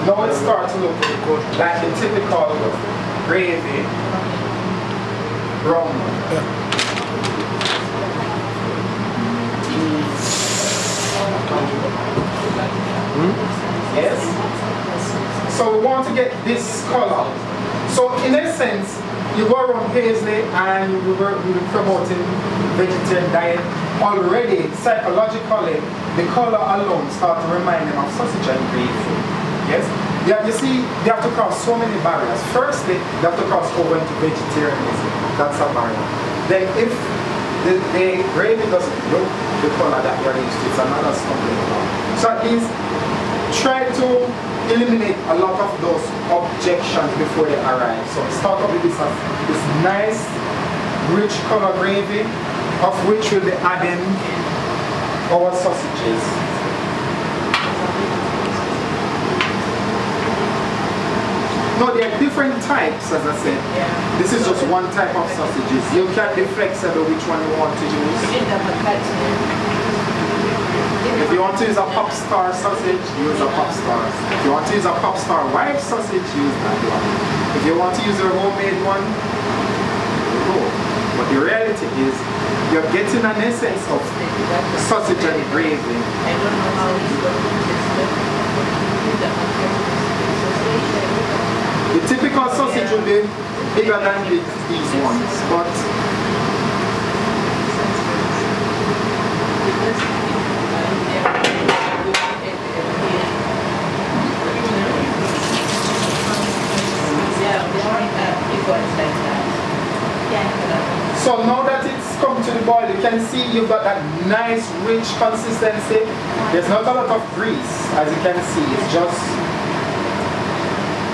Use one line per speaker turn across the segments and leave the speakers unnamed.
Now it starts to look like the typical gravy brown. Yes? So we want to get this color. So in essence, you go around Paisley and we were promoting vegetarian diet. Already, psychologically, the color alone starts to remind them of sausage and beef. Yes? Yeah, you see, they have to cross so many barriers. Firstly, they have to cross over into vegetarianism. That's a barrier. Then if the gravy doesn't look the color that you're used to, it's another stumbling block. So at least try to eliminate a lot of those objections before they arrive. So start off with this nice, rich color gravy, of which we'll be adding our sausages. No, there are different types, as I said. This is just one type of sausages. You can be flexible which one you want to use. If you want to use a pop star sausage, use a pop star. If you want to use a pop star white sausage, use that one. If you want to use a homemade one, go. But the reality is, you're getting an essence of sausage and gravy. The typical sausage will be bigger than these ones, but so now that it's come to the boil, you can see you've got that nice rich consistency. There's not a lot of grease, as you can see. It's just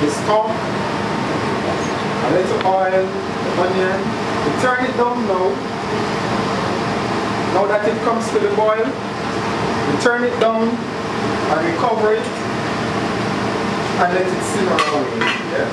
the stock, a little oil, the onion. You turn it down now. Now that it comes to the boil, you turn it down and we cover it and let it simmer away. Yeah.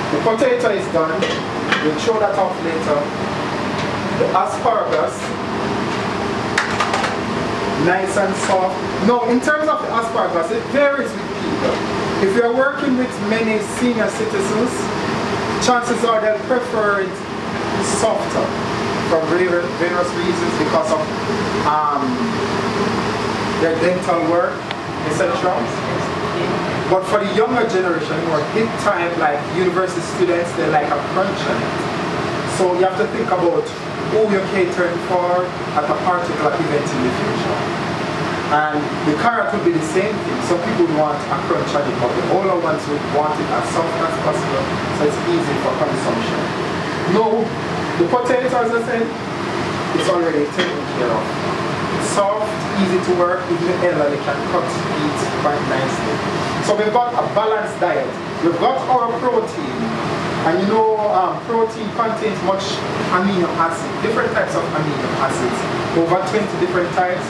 The potato is done. We'll show that off later. The asparagus, nice and soft. No, in terms of the asparagus, it varies with people. If you're working with many senior citizens, chances are they'll prefer it softer for various reasons, because of their dental work, etc. But for the younger generation, who are big time, like university students, they like a crunch on it. So you have to think about who you're catering for at a particular event in the future. And the carrot will be the same thing. Some people want a crunch on it, but the older ones would want it as soft as possible, so it's easy for consumption. No, the potato, as I said, it's already taken care of. It's soft, easy to work, even the elderly can cut meat quite nicely. So we've got a balanced diet. We've got our protein, and you know protein contains much amino acid, different types of amino acids, over 20 different types,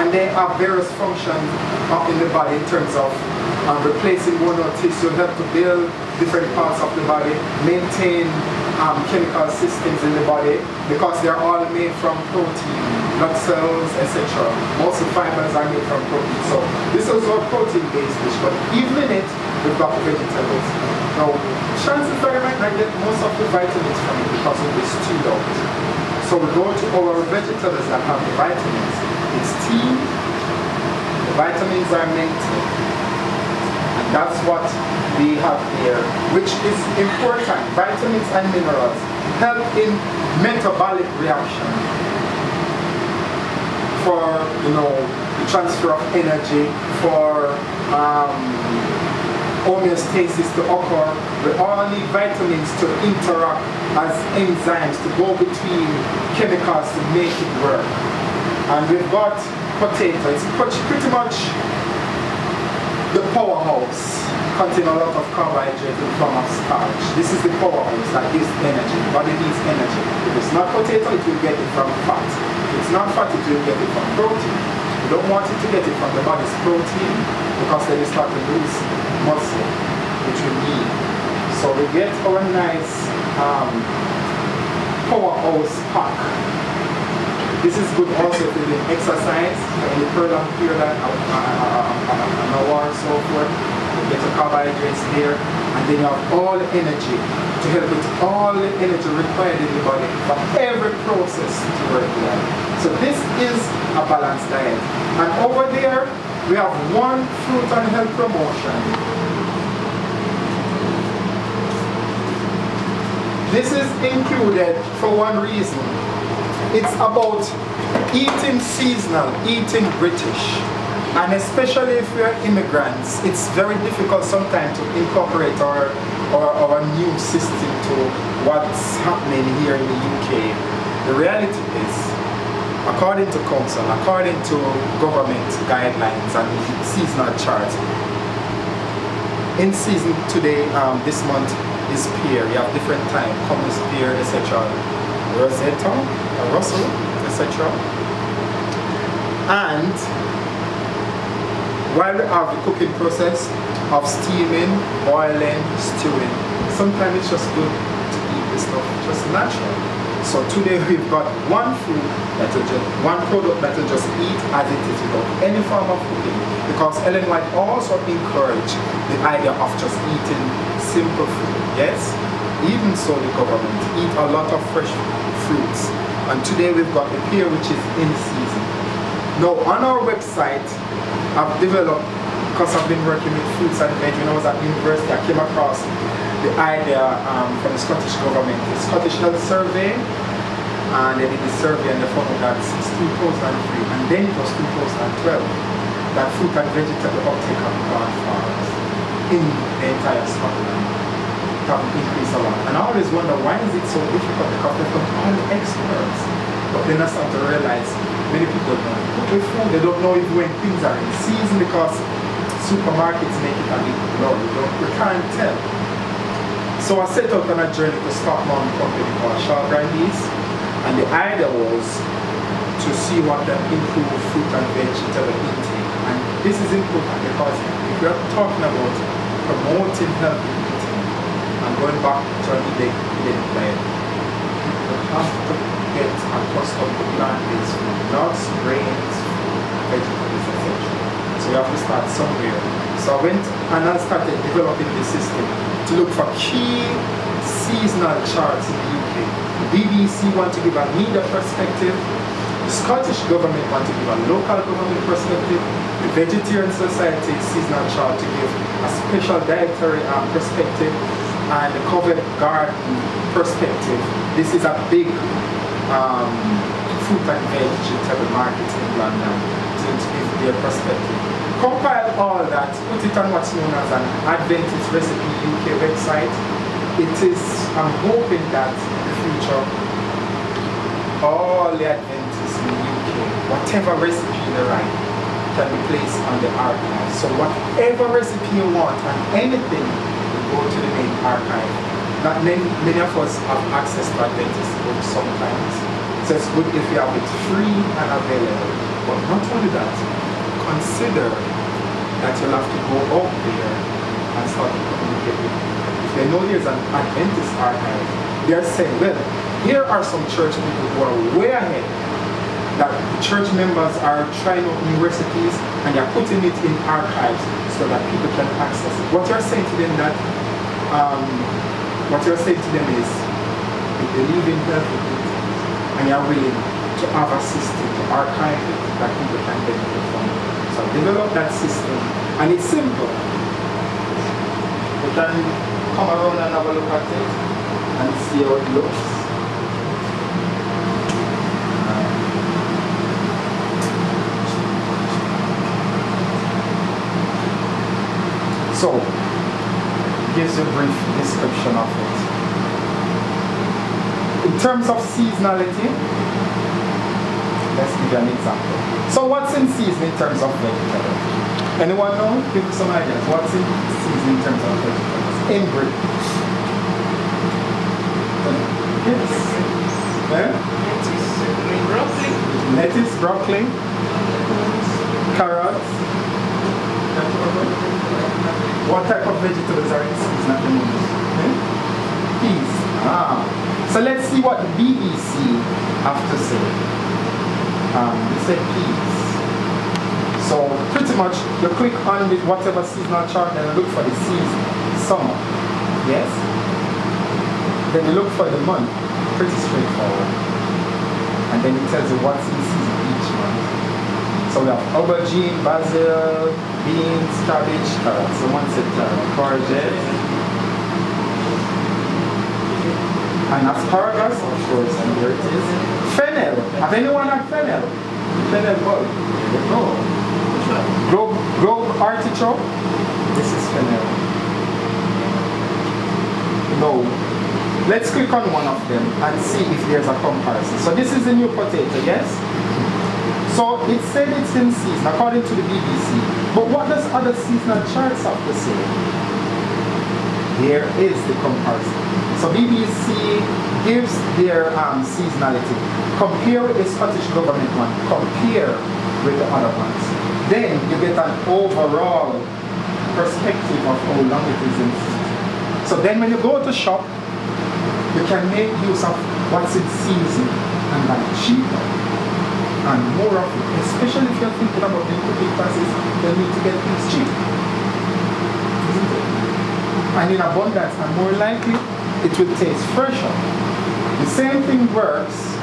and they have various functions in the body in terms of replacing worn out tissue, help to build different parts of the body, maintain chemical systems in the body, because they're all made from protein, blood cells, etc. Most of the fibers are made from protein. So this is our protein-based dish, but even in it, we've got vegetables. Now, chances are you might not get most of the vitamins from it because it is stewed out. So we go to our vegetables that have the vitamins. It's steamed, the vitamins are maintained. And that's what we have here, which is important. Vitamins and minerals help in metabolic reaction for, the transfer of energy, for homeostasis to occur. We all need vitamins to interact as enzymes to go between chemicals to make it work. And we've got potato. It's pretty much the powerhouse, contain a lot of carbohydrates in the form of starch. This is the powerhouse that gives energy. The body needs energy. If it's not potato, it will get it from fat. If it's not fat, it will get it from protein. You don't want it to get it from the body's protein, because then you start to lose muscle, which we need. So we get our nice powerhouse pack. This is good also if you're doing exercise, in the prolonged period, an hour or so forth. You get your carbohydrates there, and then you have all the energy to help with all the energy required in the body for every process to work well. So this is a balanced diet. And over there, we have one fruit and health promotion. This is included for one reason. It's about eating seasonal, eating British. And especially if we're immigrants, it's very difficult sometimes to incorporate our new system to what's happening here in the UK. The reality is, according to council, according to government guidelines and seasonal charts, in season today, this month is pear. You have different time, Cummins pear, etc. Rosetta, Russell, etc. And while we have the cooking process of steaming, boiling, stewing, sometimes it's just good to eat this stuff just natural. So today we've got one food that will just, one product that will just eat as it is without any form of cooking. Because Ellen White also encouraged the idea of just eating simple food. Yes, even so the government eat a lot of fresh fruits. And today we've got the pear which is in season. Now on our website, I've developed, because I've been working with fruits and veg when I was at university, I came across the idea from the Scottish government, the Scottish Health Survey, and they did the survey and they found out that since 2003, and then it was 2012, that fruit and vegetable uptake have gone far in the entire Scotland. It have increased a lot. And I always wonder, why is it so difficult? Because they've got all the experts. But then I start to realize many people don't cook with food. They don't know even when things are in season because supermarkets make it a bit low. We can't tell. So I set out on a journey to start my own company called Oy'Nissh Grandiece, and the idea was to see what can improve fruit and vegetable intake. And this is important because if we are talking about promoting healthy eating and going back to an eating diet, you have to get accustomed to plant-based food, nuts, grains, vegetables, etc. So you have to start somewhere. So I went and I started developing the system to look for key seasonal charts in the UK. The BBC want to give a media perspective, the Scottish government want to give a local government perspective, the Vegetarian Society seasonal chart to give a special dietary perspective, and the Covent Garden perspective. This is a big fruit and vegetable market in London to give their perspective. Compile all that, put it on what's known as an Adventist Recipe UK website. It is, I'm hoping that in the future, all the Adventists in the UK, whatever recipe they write, can be placed on the archive. So whatever recipe you want and anything will go to the main archive. Not many of us have access to Adventist books sometimes. So it's good if you have it free and available. But not only that, consider that you'll have to go out there and start to communicate with people. If they know there's an Adventist archive, they're saying, well, here are some church people who are way ahead, that church members are trying out new recipes and they're putting it in archives so that people can access it. What you're saying to them is, you believe in healthy eating and you're willing to have a system to archive it that people can benefit from. So develop that system, and it's simple. You can come around and have a look at it and see how it looks. So, it gives you a brief description of it. In terms of seasonality, let's give you an example. So what's in season in terms of vegetables? Anyone know? Give me some ideas. What's in season in terms of vegetables? In Britain. Yes. Yeah? Lettuce, broccoli, carrots. What type of vegetables are in season at the moment? Peas. So let's see what the BBC have to say. You say peas. So pretty much you click on with whatever seasonal chart and look for the season. Summer. Yes? Then you look for the month. Pretty straightforward. And then it tells you what's in season each month. So we have aubergine, basil, beans, cabbage, carrots. So one said courgette. And asparagus, of course, and here it is. Fennel. Have anyone had fennel? Fennel bulb. No. Globe artichoke. This is fennel. No. Let's click on one of them and see if there's a comparison. So this is the new potato, yes? So it said it's in season according to the BBC. But what does other seasonal charts have to say? Here is the comparison. So BBC gives their seasonality. Compare with the Scottish government one. Compare with the other ones. Then you get an overall perspective of how long it is in season. So then when you go to shop, you can make use of what's in season and buy cheaper and more of it. Especially if you're thinking about the cooking classes, you need to get things cheap. Isn't it? And in abundance, and more likely, it will taste fresher. The same thing works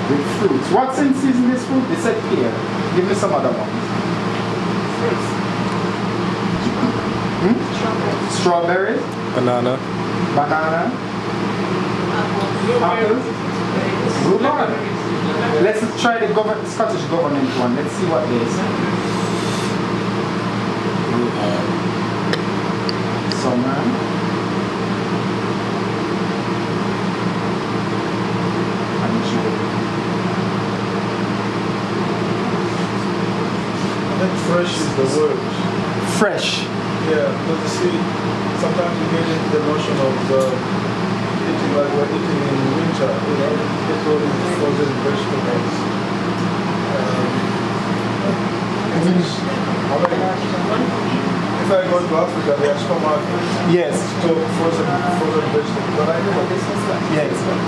with fruits. What's in season this fruit? They said pear. Give me some other ones. Strawberries.
Banana.
Banana. Apples. Rhubarb. Let's try the Scottish government one. Let's see what they say. Summer. And June.
I think fresh is the word.
Fresh.
Yeah, because you see, sometimes you get into the notion of eating like we're eating in winter, you know, get all these frozen vegetables. If I go to Africa, there are supermarkets.
Yes.
Store frozen vegetables. But I know this is like.
Yes.